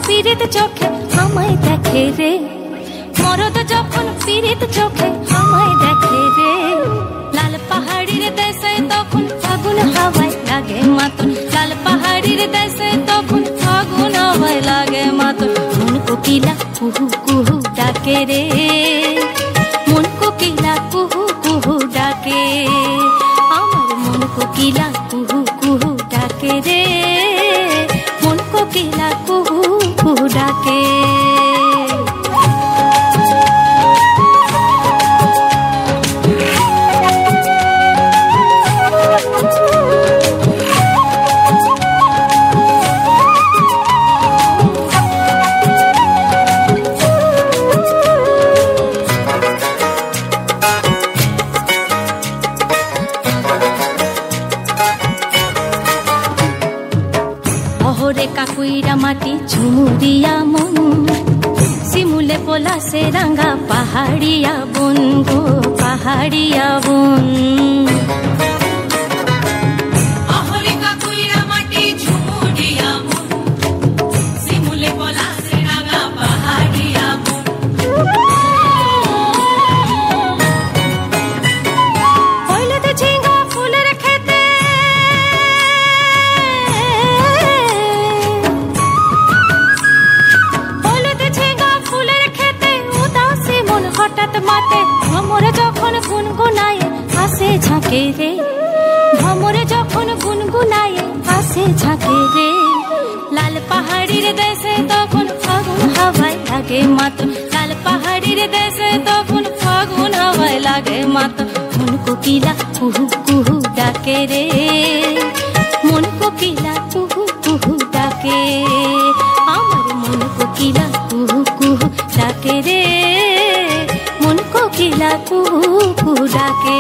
पीड़ित चोखे हमाय देखे रे मरद जखन पीड़ित चोखे हमाय देखे रे लाल पहाड़ी रे देशे तखन फागुन हवाय लागे मातन लाल पहाड़ी रे देशे तखन फागुन हवाय लागे मातन मन कोकिला कुहू कुहू डाके रे मन कोकिला कुहू कुहू डाके আমার मन कोकिला कुहू कुहू डाके रे मन कोकिला कुहू कुहू डाके অহরে কাকুইরা মাটি ঝুমুরিয়া মন শিমুলে পলাশে রাঙা পাহাড়িয়া বন গো পাহাড়িয়া বন অহরে কাকুইরা মাটি ঝুমুরিয়া মন শিমুলে পলাশে রাঙা পাহাড়িয়া বন পয়লেতে ঝিঙ্গা ফুলের খেতে হঠাৎ মাতে ভ্রমরে যখন গুনগুনায় আসে ঝাঁকে রে ভ্রমরে যখন গুনগুনায় আসে ঝাঁকে রে লাল পাহাড়ির দেশে তখন ফাগুন হাওয়ায় লাগে মাতন লাল পাহাড়ির দেশে তখন ফাগুন হাওয়ায় লাগে মাতন মন কোকিলা কুহু কুহু ডাকে রে মন কোকিলা কুহু কুহু ডাকে আমার মন কোকিলা কুহু কুহু ডাকে রে मन कोकिला कुहू कुहू डाके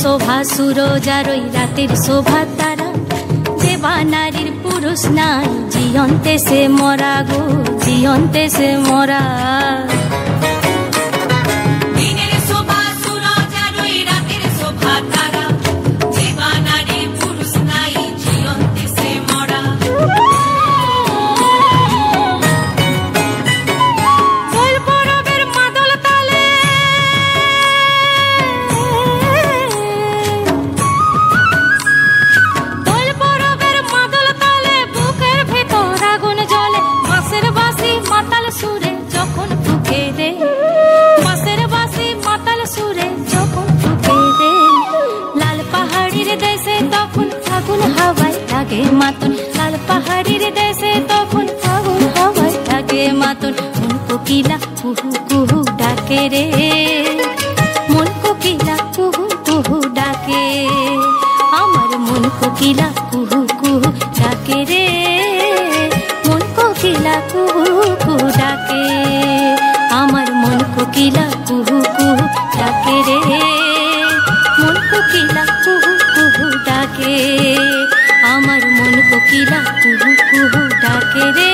शोभा सूरजारई रातेर शोभा तारा देवा नारीर पुरुष नाई जियन्ते से मरा गो जियन्ते से मरा दिनेर शोभा सूरजारई रातेर शोभा तारा देवा नारीर पुरुष नाई जियन्ते से मरा সুরে যখন ফুকে রে মাসের বাসি মাতাল সুরে যখন ফুকে রে লাল পাহাড়ির দেশে তখন ফাগুন হাওয়ায় লাগে মাতন লাল পাহাড়ির দেশে তখন ফাগুন হাওয়ায় লাগে মাতন মন কোকিলা কুহু কুহু ডাকে রে মন কোকিলা কুহু কুহু ডাকে আমার মন কোকিলা কুহু কুহু ডাকে রে মন কোকিলা কুহু কুহু ডাকে আমার মন কোকিলা কুহু কুহু ডাকে রে মন কোকিলা কুহু কুহু ডাকে আমার মন কোকিলা কুহু কুহু ডাকে রে।